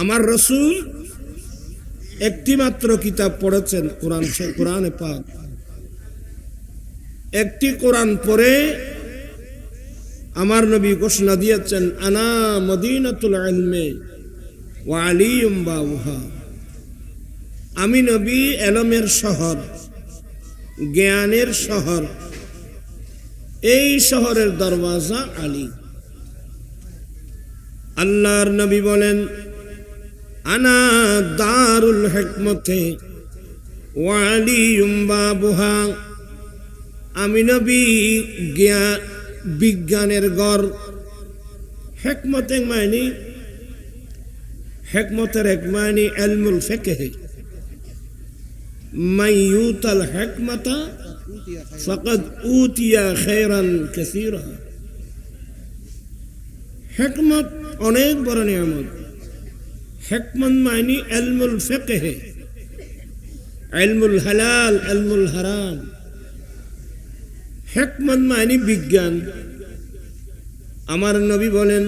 আমার রাসূল একটি মাত্র কিতাব পড়েছেন, কোরআন, সে কোরআনে পাক। একটি কোরআন পড়ে আমার নবী ঘোষণা দিয়েছেন, আনা মদিনাতুল ইলমি ওয়া আলিয়ুম বাবুহা। আমি নবী এলমের শহর, জ্ঞানের শহর, এই শহরের দরওয়াজা আলী। আল্লাহর নবী বলেন, আনা দারুল হিকমতে ওয়া আলিয়ুম বাবুহা। আমি নবী বিজ্ঞানের ঘর। হিকমতের মানে, হিকমতের এক মানে ইলমুল ফিকহ। মান ইউতাল হিকমাতা ফাকাদ উতিয়া খায়রান কাসীরা। হিকমত অনেক বড় নিয়ামত। হিকমত মানে ইলমুল ফিকহ, ইলমুল হালাল, ইলমুল হারাম। হিকমত মানে বিজ্ঞান। আমার নবী বলেন,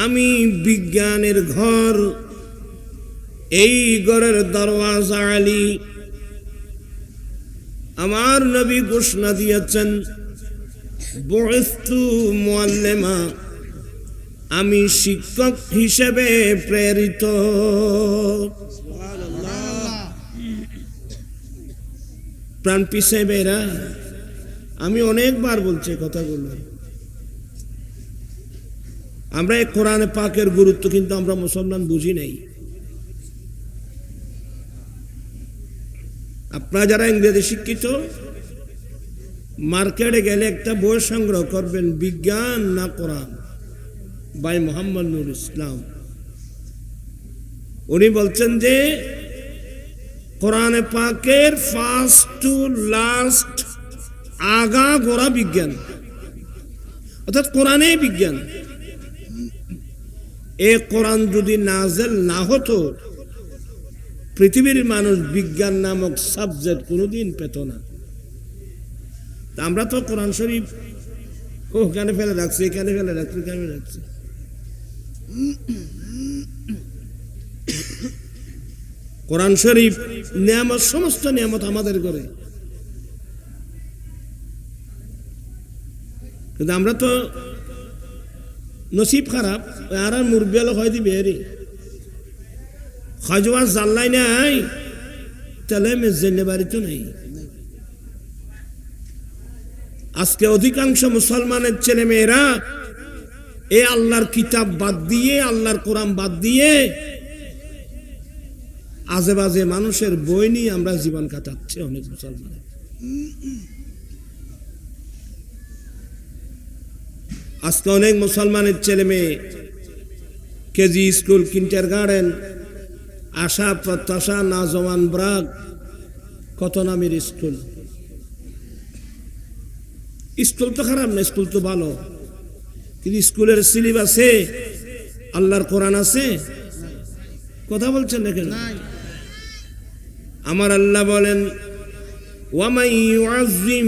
আমি বিজ্ঞানের ঘর, এই ঘরের দরওয়াজা আলী। আমার নবী ঘোষণা দিয়েছেন, বুইসতু মুআল্লিমা, আমি শিক্ষক হিসেবে প্রেরিত। প্রাণ পিছে বেরা, আমি অনেকবার বলছি কথাগুলো। আমরা এই কোরআনে পাকের গুরুত্ব কিন্তু আমরা মুসলমান বুঝি নাই। আপনারা যারা ইংরেজি শিক্ষিত, মার্কেটে গেলে একটা বই সংগ্রহ করবেন, বিজ্ঞান না কোরআন, বাই মোহাম্মদ নুর ইসলাম। উনি বলছেন যে কোরআনে পাকের ফার্স্ট টু লাস্ট আগা গোড়া বিজ্ঞান, অর্থাৎ কোরআনে বিজ্ঞান। এ কোরআন যদি নাজেল না হতো, পৃথিবীর মানুষ বিজ্ঞান নামক সাবজেক্ট কোনোদিন পেত না। আমরা তো কোরআন শরীফ ওখানে ফেলে রাখছি, এখানে ফেলে রাখছি, এখানে ফেলে রাখছি। কোরআন শরীফ নিয়ামত, সমস্ত নিয়ামত আমাদের ঘরে, কিন্তু আমরা তো নসিব খারাপ। আর মুরব্বী হয় দিবে রে খাজওয়া জাল্লাই নাই, তাহলে মেজেনে বাড়ি তো নেই। আজকে অধিকাংশ মুসলমানের ছেলে মেয়েরা এ আল্লাহর কিতাব বাদ দিয়ে, আল্লাহর কোরআন বাদ দিয়ে আজে বাজে মানুষের বই নিয়ে আমরা জীবন কাটাচ্ছি। অনেক মুসলমানের আজকে অনেক মুসলমানের ছেলে মেয়ে কেজি স্কুল, কিন্টার গার্ডেন, আশা প্রত্যাশা, নাজওয়ান ব্রাগ, কত নামের স্কুল। স্কুল তো খারাপ না, স্কুল তো ভালো, কিন্তু স্কুলের সিলেবাসে আল্লাহর কোরআন আছে? কথা বলছেন না কেন? আমার আল্লাহ বলেন, ওয়ামান ইউআযযিম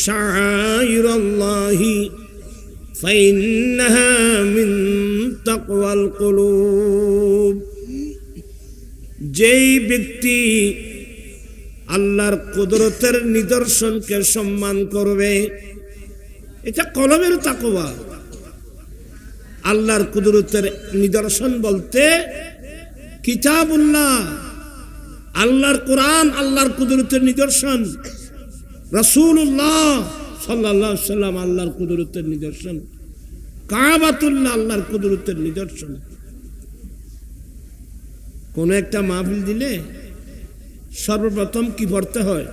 শাআইরাল্লাহি ফাইন্নাহা মিন তাকওয়াল কুলুব। যেই ব্যক্তি আল্লাহর কুদরতের নিদর্শনকে সম্মান করবে, এটা কলবের তাকওয়া। আল্লাহর কুদরতের নিদর্শন বলতে কিতাবুল্লাহ, আল্লাহর কোরআন আল্লাহর কুদরতের নিদর্শন। রাসূলুল্লাহ সাল্লাল্লাহু আলাইহি সাল্লাম আল্লাহর কুদরতের নিদর্শন। কাবাতুল্লাহ আল্লাহর কুদরতের নিদর্শন। কোন একটা মাহফিল দিলে সর্বপ্রথম কি পড়তে হয়?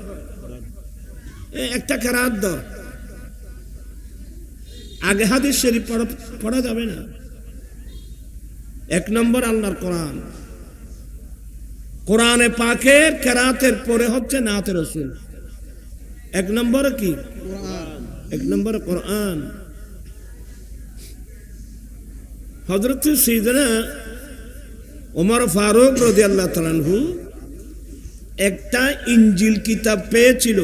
একটা কেরাত দাও, আগে হাদিস শরীফ পড়া যাবে না। এক নম্বর আল্লাহর কোরআন, কোরআনে পাকের কেরাতের পরে হচ্ছে নাতে রাসূল। এক নম্বরে কি? এক নম্বরে কোরআন। হযরত সাইয়েদনা ওমর ফারুক রাদিয়াল্লাহু তাআলা আনহু একটা ইনজিল কিতাব পেয়েছিল।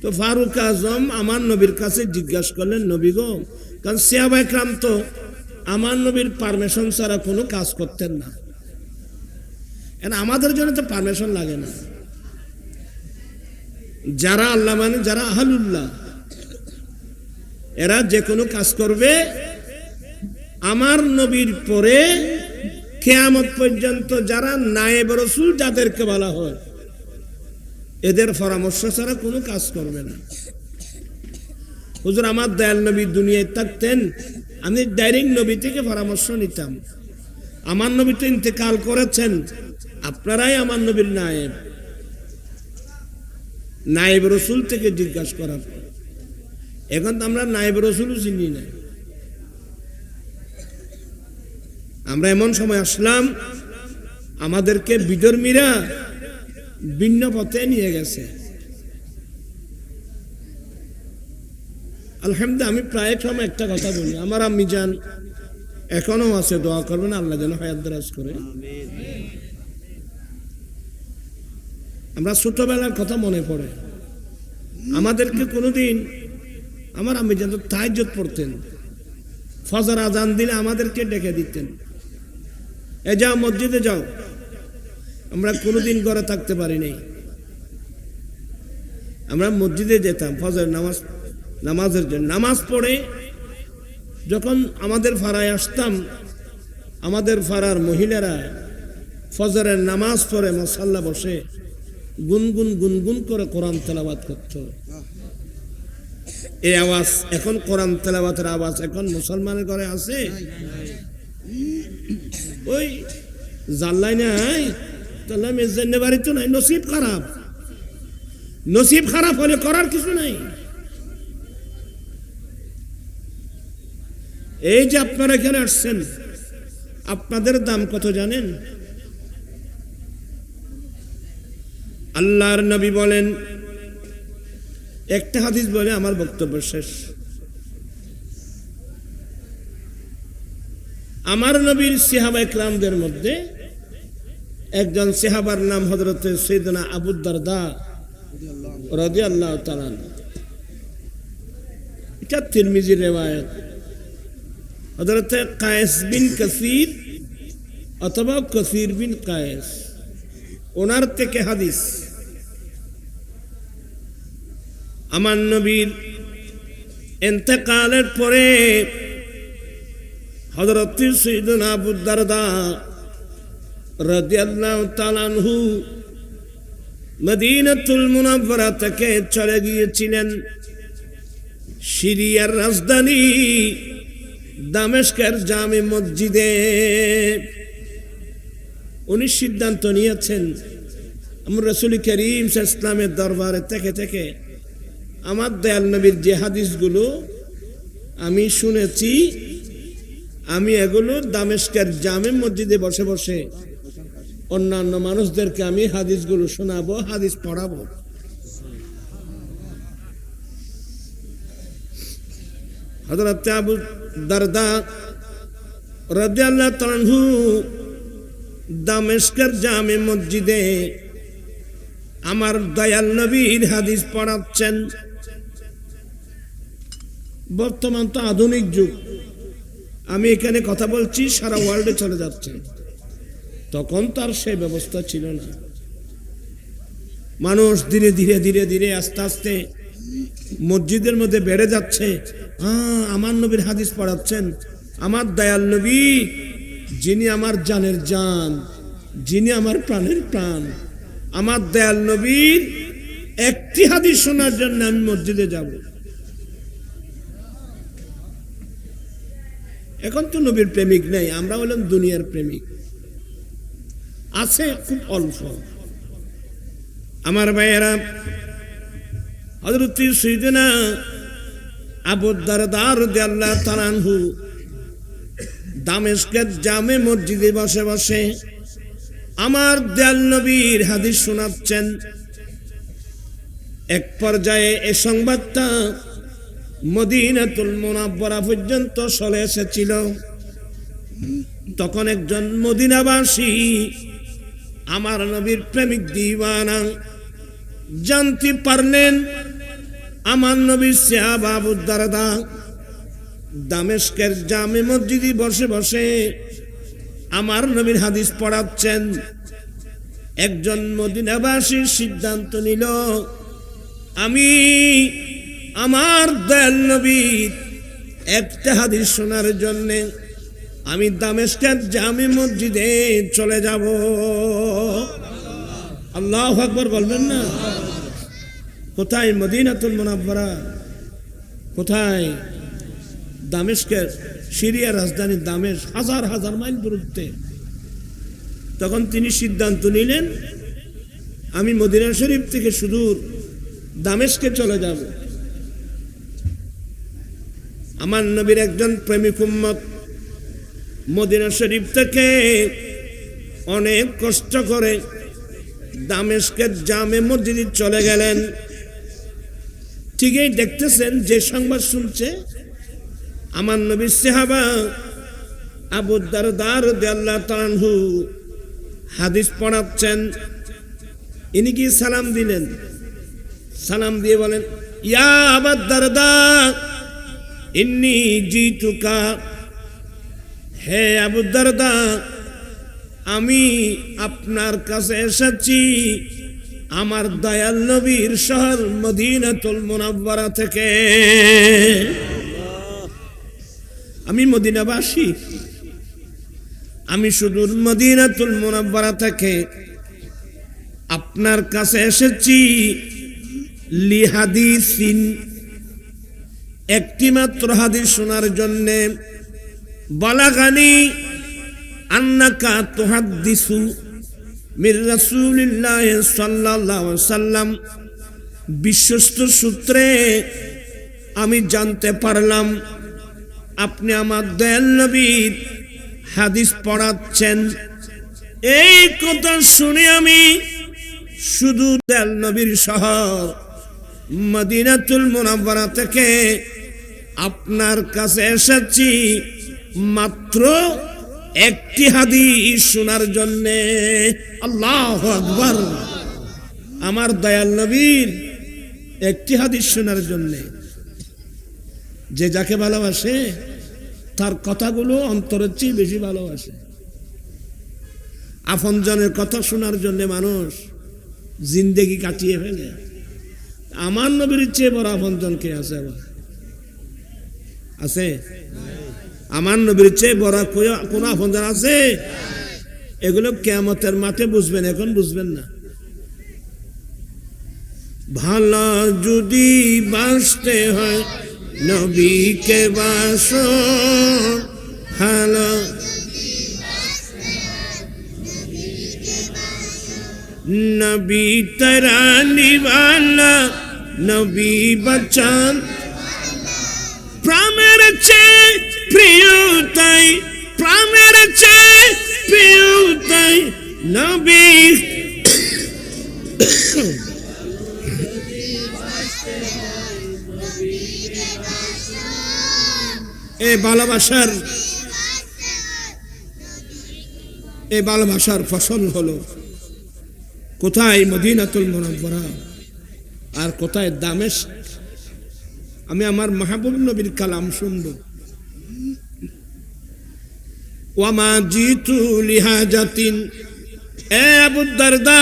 তো ফারুক আজম আমার নবীর কাছে জিজ্ঞাসা করলেন, নবী গো, কারণ সাহাবায়ে কেরাম তো আমার নবীর পারমিশন ছাড়া কোনো কাজ করতেন না। আমাদের জন্য তো পারমিশন লাগে না। যারা আল্লাহ মানে, যারা আহলুল্লাহ, এরা যে কোনো কাজ করবে আমার নবীর পরে কিয়ামত পর্যন্ত যারা নায়েব রাসূল যাদেরকে বলা হয়, এদের পরামর্শ ছাড়া কোনো কাজ করবে না। হুজুর আমার দয়াল নবী দুনিয়ায় থাকতেন, আমি ডাইরেক্ট নবী থেকে পরামর্শ নিতাম। আমার নবী তো ইন্তেকাল করেছেন, আপনারাই আমার নবীর নায়েব। নায়েব রাসূল থেকে জিজ্ঞাসা করার পর, এখন তো আমরা নায়েব রাসূলও চিনি না। আমরা এমন সময় আসলাম, আমাদেরকে বিধর্মীরা ভিন্ন পথে নিয়ে গেছে। আলহামদুলিল্লাহ, আমি প্রায় সময় একটা কথা বলি, আমার আম্মি জান এখনো আছে, দোয়া করবেন আল্লাহ যেন হায়াত দারাজ করে। আমরা ছোটবেলার কথা মনে পড়ে, আমাদেরকে কোনোদিন আমার আম্মি জান তো তাহাজ্জুদ পড়তেন, ফজর আজান দিলে আমাদেরকে ডেকে দিতেন, এ যাও মসজিদে যাও। আমরা কোনোদিন ঘরে থাকতে পারি নাই, আমরা মসজিদে যেতাম ফজর নামাজের জন্য। নামাজ পড়ে যখন আমাদের ফাড়ায় আসতাম, আমাদের ফাড়ার মহিলারা ফজরের নামাজ পড়ে মুসাল্লা বসে গুনগুন গুনগুন করে কোরআন তেলাওয়াত করত। এই আওয়াজ এখন, কোরআন তেলাওয়াতের আওয়াজ এখন মুসলমানের ঘরে আছে? ওই জানলাই নাই, তাহলে মেজেন্নে বাড়ি তো নাই। নসিব খারাপ, নসিব খারাপ হলে করার কিছু নাই। এই যে আপনারা এখানে আসছেন, আপনাদের দাম কত জানেন? আল্লাহর নবী বলেন, একটা হাদিস বলে আমার বক্তব্য শেষ। আমার নবীর সাহাবা ইকরামদের মধ্যে একজন সাহাবার নাম হযরত সাইয়েদনা আবু দারদা রাদিয়াল্লাহু তাআলা। এটা তিরমিজির riwayat। হযরত কায়েস বিন কাসির অথবা কাসির বিন কায়েস, ওনার থেকে হাদিস। আমার নবীর ইন্তেকালের পরে হযরত সাইয়েদনা আবু দারদা রাদিয়াল্লাহু তাআলা আনহু মদিনাতুল মুনাওয়ারা থেকে চলে গিয়েছিলেন সিরিয়ার রাজধানী দামেস্কের জামে মসজিদে। উনি সিদ্ধান্ত নিয়েছেন, আমরা রাসূল করিম সাল্লাল্লাহু আলাইহি ওয়াসাল্লামের দরবারে থেকে থেকে আমার দয়াল নবীর যে হাদিসগুলো আমি শুনেছি, আমি এগুলো দামেস্কের জামে মসজিদে বসে বসে অন্যান্য মানুষদেরকে আমি হাদিসগুলো শোনাবো, হাদিস পড়াবো। হযরত আবু দারদা রাদিয়াল্লাহু তাআলা আনহু দামেস্কের জামে মসজিদে আমার দয়াল নবীর হাদিস পড়াচ্ছেন। বর্তমান তো আধুনিক যুগ, আমি এখানে কথা বলছি, সারা ওয়ার্ল্ডে চলে যাচ্ছে। তখন তার সেই ব্যবস্থা ছিল না। মানুষ ধীরে ধীরে ধীরে ধীরে আস্তে আস্তে মসজিদের মধ্যে বেড়ে যাচ্ছে। আমার নবীর হাদিস পড়াচ্ছেন, আমার দয়াল নবী, যিনি আমার জানের জান, যিনি আমার প্রাণের প্রাণ, আমার দয়াল নবীর একটি হাদিস শোনার জন্য আমি মসজিদে যাব। এখন তো নবীর প্রেমিক নেই, আমরা হলাম দুনিয়ার প্রেমিক। আছে খুব অল্প। আমার ভাইয়েরা, হযরত সাইয়েদনা আবু দারদা রাদিয়াল্লাহু তাআলা আনহু দামেস্কের জামে মসজিদে বসে বসে আমার দয়াল নবীর হাদিস শোনাচ্ছেন। এক পর্যায়ে এই সংবাদটা মদিনাতুল মুনাওয়ারা পর্যন্ত চলে এসেছিল। তখন একজন মদিনাবাসী, আমার নবীর প্রেমিক দিওয়ানা, জানতে পারলেন আমার নবীর সাহাবা আবু দারদা দামেস্কের জামে মসজিদে বসে বসে আমার নবীর হাদিস পড়াচ্ছেন। একজন মদিনাবাসীর সিদ্ধান্ত নিল, আমি আমার দয়াল নবীর একটা হাদিস শোনার জন্যে আমি দামেস্কের জামে মসজিদে চলে যাব। আল্লাহু আকবার বলবেন না? কোথায়? মদিনাতুল মুনাওয়ারা। কোথায়? দামেস্কের, সিরিয়ার রাজধানী দামেস্ক, হাজার হাজার মাইল দূরত্বে। তখন তিনি সিদ্ধান্ত নিলেন, আমি মদিনা শরীফ থেকে সুদূর দামেস্কে চলে যাব। আমার নবীর একজন প্রেমিক উম্মত মদিনা শরীফ থেকে অনেক কষ্ট করে দামেস্কের জামে মসজিদে চলে গেলেন। ঠিকই দেখতেছেন, যে সংবাদ শুনছে আমার নবীর সাহাবা আবু দারদা রাদিয়াল্লাহু তাআলা আনহু হাদিস পড়াচ্ছেন। ইনি কি সালাম দিলেন, সালাম দিয়ে বলেন, ইয়া আবু দারদা ইন্নী জিতুকা, হে আবু দারদা আমি আপনার কাছে এসেছি আমার দয়াল নবীর শহর মদিনাতুল মুনাওয়ারা থেকে। আমি মদিনাবাসী, আমি সুদূর মদিনাতুল মুনাওয়ারা থেকে আপনার কাছে এসেছি লিহাদিসিন, একটি মাত্র হাদিস শোনার জন্যে। বালাগানি আন্নাকা তুহাদ্দিসু মির রাসূলিল্লাহ সাল্লাল্লাহু আলাইহি ওয়াসাল্লাম, বিশ্বস্ত সূত্রে আমি জানতে পারলাম আপনি আমার দয়াল নবীর হাদিস পড়াচ্ছেন। এই কথা শুনে আমি শুধু দয়াল নবীর শহর মদিনাতুল মুনাওয়ারা থেকে আপনার কাছে এসেছি মাত্র একটি হাদিস শোনার জন্যে। আল্লাহু আকবার! আমার দয়াল নবীর একটি হাদিস শোনার জন্যে। যে যাকে ভালোবাসে তার কথাগুলো অন্তরের চেয়ে বেশি ভালোবাসে। আপনজনের কথা শোনার জন্য মানুষ জিন্দেগি কাটিয়ে ফেলে। আমার নবীর চেয়ে বড় আপনজন কে আছে? আবার আছে? আমার নবীর চেয়ে বড় কোন আপনজন আছে? এগুলো কিয়ামতের মাঠে বুঝবেন, এখন বুঝবেন না। ভালো যদি বাসতে হয় নবীকে বাসো, ভালো নবী তেরা নিওয়ালা, নবী বাঁচান প্রাণের চেয়ে প্রিয় তাই, প্রাণের চেয়ে প্রিয় তাই নবী। এই ভালোবাসার ফসল হলো কোথায়? মদিনাতুল মুনাওয়ারা। আর কোথায়? দামেস্ক। আমি আমার মাহবুব নবীর কালাম শুনব। ওয়ামা জিতু লিহাজাতিন, এ আবু দারদা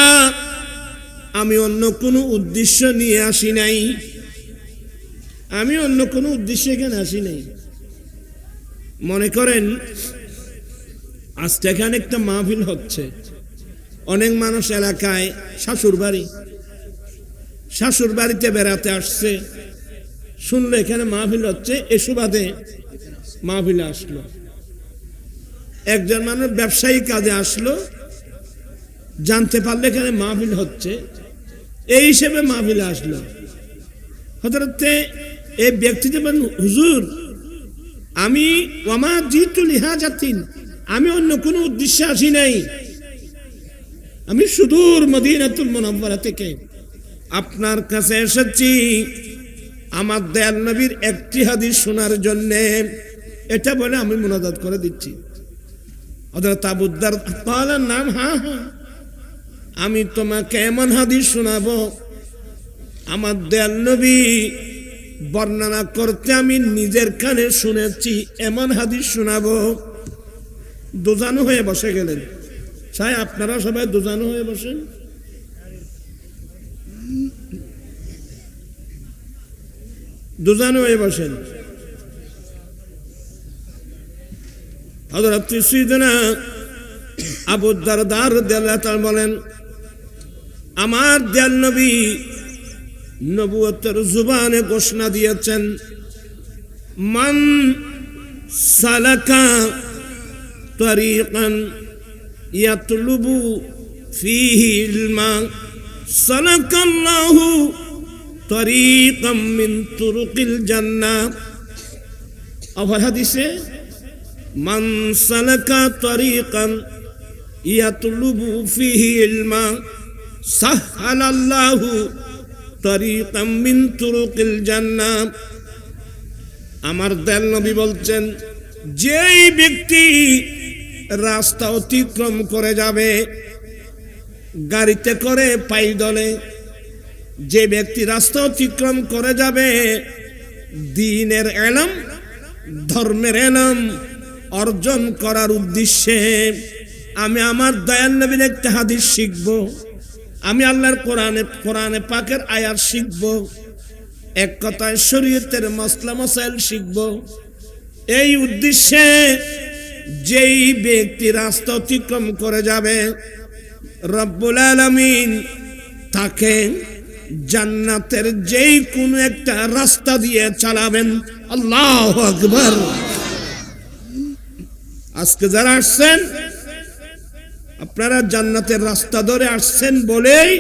আমি অন্য কোনো উদ্দেশ্য নিয়ে আসি নাই, আমি অন্য কোনো উদ্দেশ্যে এখানে আসি নাই। মনে করেন আজকে এখানে একটা মাহফিল হচ্ছে, অনেক মানুষ এলাকায় শাশুর বাড়িতে বেড়াতে আসছে, শুনলো এখানে মাহফিল হচ্ছে, এ সুবাদে মাহফিলে আসলো। একজন মানুষ ব্যবসায়ী কাজে আসলো, জানতে পারলে এখানে মাহফিল হচ্ছে, এই হিসেবে মাহফিলে আসলো। হযরত এই ব্যক্তি যেমন, হুজুর আমি ওয়ামা জিতু লিহাজাতিন, আমি অন্য কোনো উদ্দেশ্যে আসি নাই, আমি সুদূর মদিনাতুল মুনাওয়ারা থেকে আপনার কাছে এসেছি আমার দয়াল নবীর একটি হাদিস শোনার জন্য। এটা বলে আমি মুনাজাত করে দিচ্ছি। হযরত আবু দারদা বলেন, নাম, হ্যাঁ হ্যাঁ, আমি তোমাকে এমন হাদিস শোনাবো আমার দয়াল নবী বর্ণনা করতে আমি নিজের কানে শুনেছি এমন হাদিস শোনাবো। দোজানো হয়ে বসে গেলেন। চাই আপনারা সবাই দোজানো হয়ে বসেন। দোজানো হয়ে বসেন। হযরত সাইয়েদনা আবু দারদা রাদিয়াল্লাহু তাআলা বলেন, আমার দয়াল নবী নবুয়তের জুবানে ঘোষণা দিয়েছেন, মান সালাকা তরিকান ইয়াতলুবু ফীহি ইলমা সালাকাল্লাহু তরিকাম মিন তুরুকিল জান্নাহ। আবার হাদিসে মান সালাকা তরিকান ইয়াতলুবু ফীহি ইলমা সাহহালাল্লাহু তরিকাম মিন তুরুকিল জান্নাহ। আমার দয়াল নবী বলছেন, যেই ব্যক্তি রাস্তা অতিক্রম করে যাবে গাড়িতে করে পাইদলে, যে ব্যক্তি রাস্তা অতিক্রম করে যাবে দ্বীনের ইলম, ধর্মের ইলম অর্জন করার উদ্দেশ্যে, আমি আমার দয়াল নবীর একটা হাদিস শিখব, আমি আল্লাহর কোরআনে পাকের আয়াত শিখব, এক কথায় শরীয়তের মাসলা মাসাইল শিখব, এই উদ্দেশ্যে যেই ব্যক্তি রাস্তা অতিক্রম করে যাবে রব্বুল আলামিন তাকে জান্নাতের যেই কোনো একটা রাস্তা দিয়ে চালাবেন। আল্লাহু আকবার। আজকে যারা আসছেন আপনারা জান্নাতের রাস্তা ধরে আসছেন বলেই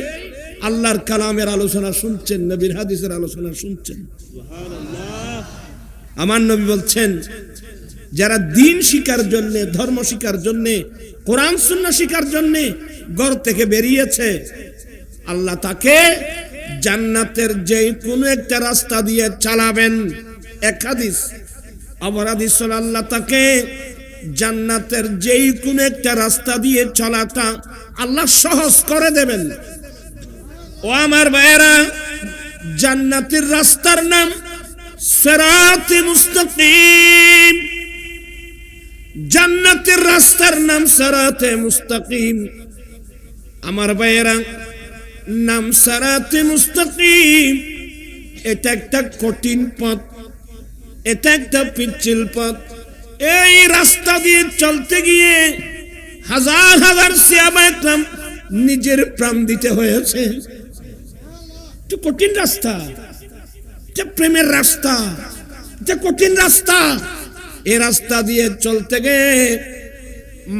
আল্লাহর কালামের আলোচনা শুনছেন, নবীর হাদিসের আলোচনা শুনছেন। আমার নবী বলছেন, যারা দ্বীন শিখার জন্য, ধর্ম শিখার জন্য, কোরআন সুন্নাহ শিখার জন্য ঘর থেকে বেরিয়েছে, আল্লাহ তাকে জান্নাতের যে কোনো একটা রাস্তা দিয়ে চালাবেন। এক হাদিস। আবার হাদিস হলো আল্লাহ তাকে জান্নাতের যেই কোনো একটা রাস্তা দিয়ে চলাটা আল্লাহ সহজ করে দেবেন। ও আমার ভাইয়েরা, জান্নাতের রাস্তার নাম সিরাতে মুস্তাকিম। জান্নাতের রাস্তার নাম সিরাতে মুস্তাকিম। আমার ভাইয়েরা, নাম সিরাতে মুস্তাকিম। এটা একটা কঠিন পথ, এটা একটা পিচ্ছিল পথ। এই রাস্তা দিয়ে চলতে গিয়ে হাজার হাজার সাহাবায়ে কেরাম নিজের প্রাণ দিতে হয়েছে। এটা কঠিন রাস্তা, এটা প্রেমের রাস্তা, এটা কঠিন রাস্তা। এই রাস্তা দিয়ে চলতে গিয়ে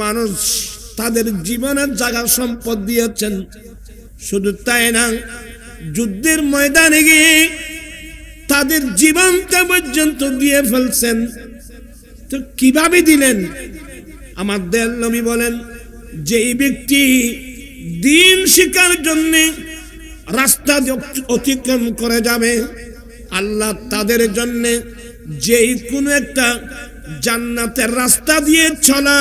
মানুষ তাদের জীবনের জায়গা সম্পদ দিয়েছেন। শুধু তাই না, যুদ্ধের ময়দানে গিয়ে তাদের জীবনটা পর্যন্ত দিয়ে ফেলছেন। তো কিভাবে দিলেন? আমার দয়াল নবী বলেন, যেই ব্যক্তি দ্বীন শিখার জন্য রাস্তা অতিক্রম করে যাবে, আল্লাহ তাদের জন্য যেই কোনো একটা জান্নাতের রাস্তা দিয়ে চলা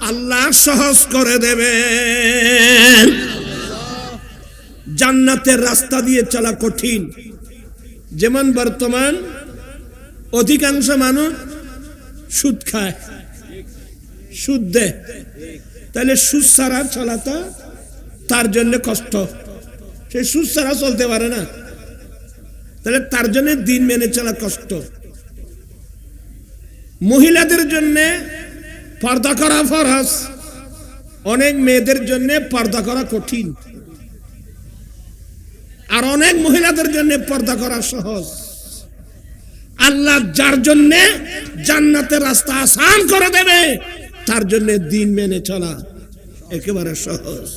আল্লাহ সহজ করে দেবেন। জান্নাতের রাস্তা দিয়ে চলা কঠিন। যেমন বর্তমান অধিকাংশ মানুষ সুদ খায়, সুদ দেয়, তাহলে সুদ ছাড়া চলাটা তার জন্য কষ্ট। সে সুদ ছাড়া চলতে পারে না, তাহলে তার জন্য দিন মেনে চলা কষ্ট। মহিলাদের জন্য পর্দা করা ফরজ, অনেক মেয়েদের জন্য পর্দা করা কঠিন, আর অনেক মহিলাদের জন্য পর্দা করা সহজ। আল্লাহ যার জন্য জান্নাতের রাস্তা আসান করে দেবে, তার জন্য দিন মেনে চলা একেবারে সহজ।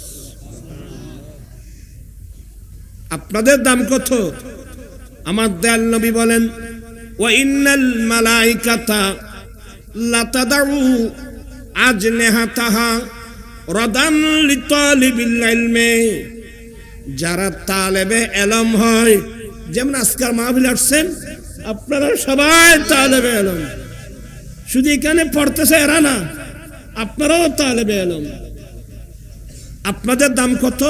আপনাদের দাম কত? আমার দয়াল নবী বলেন, ওয়া ইন্নাল মালাইকাতা লাতাদাউ আজনিহাতাহা রাদান লিতালিবিল ইলমি। যারা তালেবে ইলম হয়, যেমন আজকাল মাহফিল আসছেন আপনারা সবাই তালেবে ইলম, শুধু এখানে পড়তেছে এরা না, আপনারাও তালেবে ইলম। আপনাদের দাম কত?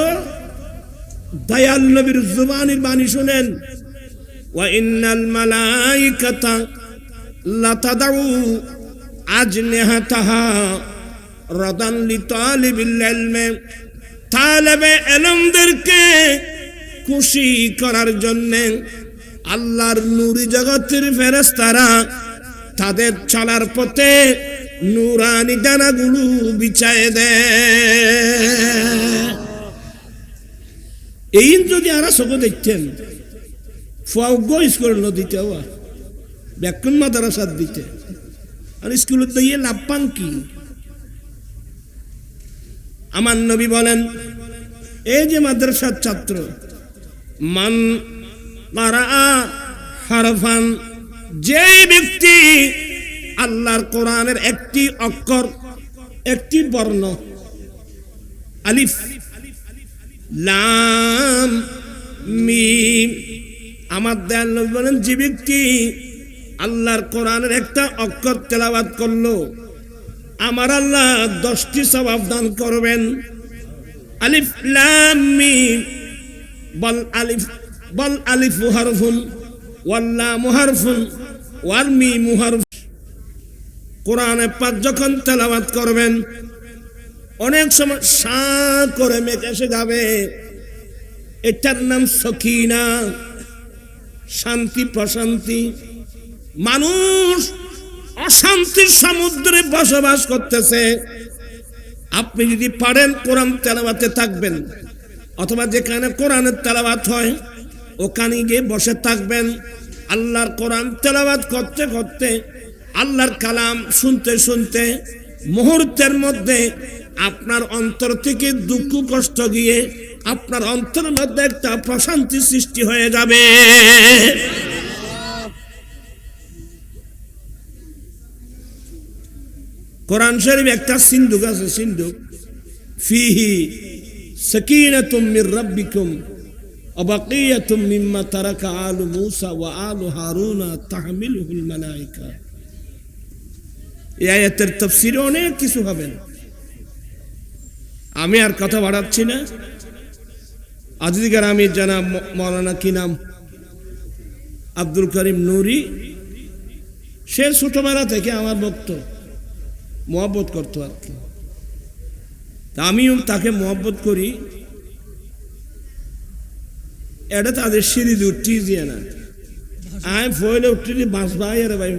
দয়াল নবীর জুবানির বাণী শুনেন, ওয়া ইন্নাল মালাইকাতা লাতাদউ আজনিহাতাহা রাদান লিতালিবিল ইলমি, তালেবে ইলমদেরকে খুশি করার জন্য আল্লাহর নূরি জগতের ফেরেশতারা তাদের চলার পথে নূরানি ডানাগুলো বিছায় দেয়। এই যদি আর সব দেখতেন স্কুল নদীতে ব্যাকুন মাদ্রাসার দিতে আর স্কুলে দিয়ে লাভ পান কি? আমার নবী বলেন, এই যে মাদ্রাসার ছাত্র, মান মারা হারফান, যে ব্যক্তি আল্লাহর কোরআনের একটি অক্ষর, একটি বর্ণ, আলিফ লাম মিম, আমার দয়াল নবী বলেন, যে ব্যক্তি আল্লাহর কোরআনের একটা অক্ষর তেলাওয়াত করলো, আমার আল্লাহ 10টি সওয়াব দান করবেন। আলিফ লাম মিম, বল আলিফু হারফুন ওয়াল লামু হারফুন ওয়াল মিমু হারফ। কোরআনে পাক যখন তেলাওয়াত করবেন, অনেক সময় সা করে মেঘ এসে যাবে, এটার নাম সকিনা, শান্তি প্রশান্তি। মানুষ অশান্তির সমুদ্রে বসবাস করতেছে, আপনি যদি পারেন কোরআন তেলাওয়াতে থাকবেন, অথবা যেখানে কোরআনের তেলাওয়াত হয় ওখানে গিয়ে বসে থাকবেন। আল্লাহর কোরআন তেলাওয়াত করতে করতে, আল্লাহর কালাম শুনতে শুনতে মুহূর্তের মধ্যে আপনার অন্তর থেকে দুঃখ কষ্ট গিয়ে আপনার অন্তরের মধ্যে একটা প্রশান্তি সৃষ্টি হয়ে যাবে। কোরআন শরীফ একটা সিন্ধুক আছে, সিন্ধুক, ফিহি সাকিনাতুম মির রাব্বিকুম ওয়া বাকিয়াতুম মিম্মা তারাকা আলু মূসা ওয়া আলু হারুনা তাহমিলুহুল মালায়েকা। এই আয়াতের তাফসীরে অনেক কিছু হবে, আমি আর কথা বাড়াচ্ছি না। আজিকার আমি জানাব মাওলানা কি নাম, আব্দুল করিম নুরি, সে ছোটবেলা থেকে আমার ভক্ত, মহব্বত করতো আর কি। আমিও তাকে মহব্বত করি। এটা তাদের সিঁড়ি উঠি দিয়ে না, আমি ফয়লে উঠি বাঁশ ভাই আরে ভাই,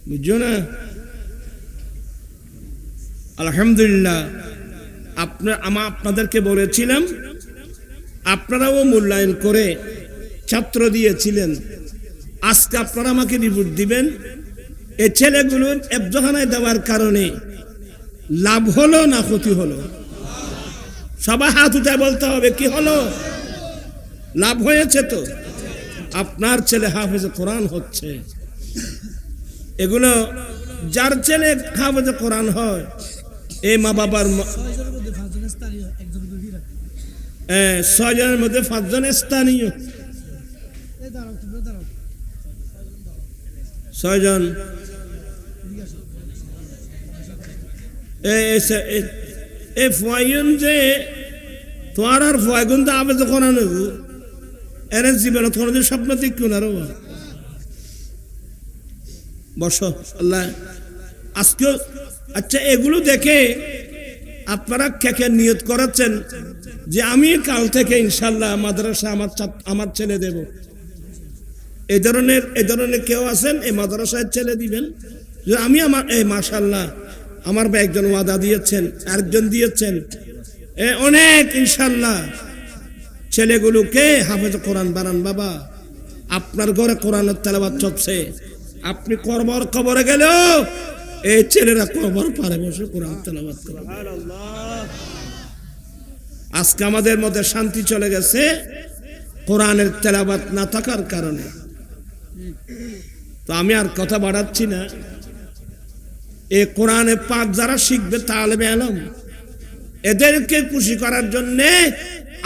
বুঝছো না? আলহামদুলিল্লাহ, আপনাদেরকে বলেছিলাম, আপনারাও মূল্যায়ন করে ছাত্র দিয়েছিলেন। আজকে আপনারা আমাকে রিপোর্ট দিবেন, এই ছেলেগুলোর এফজখানায় দেওয়ার কারণে লাভ হলো না ক্ষতি হলো? সবাই হাত উঠে বলতে হবে, কি হলো? লাভ হয়েছে তো। আপনার ছেলে হাফেজে কোরআন হচ্ছে। এগুলো যার ছেলে হাফেজে কোরআন হয়, এই মা বাবার 6 জনের মধ্যে 5 জন স্থানীয়, 6 জন। এই ফয়ন যে তোমার আর ফয়গুন তো আবেদন করা নেব, এর জীবনে কোনোদিন স্বপ্ন দেখো না রে। বস আল্লাহ আজকেও। আচ্ছা, এগুলো দেখে আপনারা কে নিয়ত করাচ্ছেন যে আমি কাল থেকে ইনশাল্লাহ মাদ্রাসা আমার ছেলে দেব? এই ধরনের কেউ আছেন? এই মাদ্রাসায় ছেলে দিবেন যে আমি আমার, এই মাশাআল্লাহ আমার ভাই একজন ওয়াদা দিয়েছেন, আরেকজন দিয়েছেন, অনেক ইনশাল্লাহ ছেলেগুলোকে হাফেজ কোরআন বানান। বাবা, আপনার ঘরে কোরআনের তেলাওয়াত চলছে, আপনি কবরে গেলেও এই ছেলেরা কবর পারে বসে কোরআন তেলাওয়াত করে। আজকে আমাদের মধ্যে শান্তি চলে গেছে কোরআনের তেলাওয়াত না থাকার কারণে। তো আমি আর কথা বাড়াচ্ছি না। এই কোরআনে পাক যারা শিখবে তালেবে ইলম, এদেরকে খুশি করার জন্য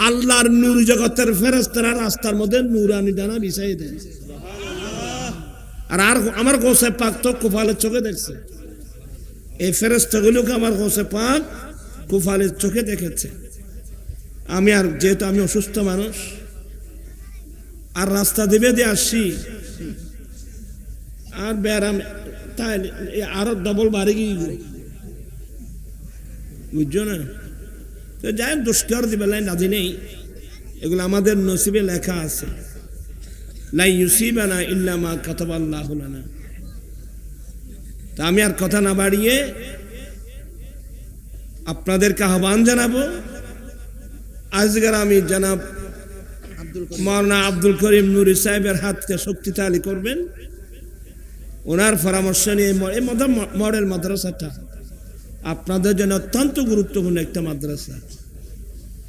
আল্লাহর নূর জগতের ফেরেশতারা রাস্তার মধ্যে নূরানি ডানা বিছাই দেয়। আর আমার গোসে পাক তো কুফালের চোখে দেখছে, এই ফেরেশতাগুলোকে আমার গোসে পাক কুফালের চোখে দেখেছে। আমি আর যেহেতু আমি অসুস্থ মানুষ আর রাস্তা দিবে দিয়ে আসছি আর ব্যারাম তাই আরো ডবল বাড়ি গিয়ে বুঝছো না তো যাই দুষ্কর দিবে লাই নাজি নেই এগুলো আমাদের নসিবে লেখা আছে লাই ইউসিবানা ইল্লা মা কাতাবাল্লাহু লানা। তা আমি আর কথা না বাড়িয়ে আপনাদেরকে আহ্বান জানাবো আজকের আমি জনাব মাওলানা আব্দুল করিম নুরি সাহেবের হাতকে শক্তিশালী করবেন ওনার পরামর্শ নিয়ে এই মডেল মাদ্রাসাটা আপনাদের জন্য অত্যন্ত গুরুত্বপূর্ণ একটা মাদ্রাসা।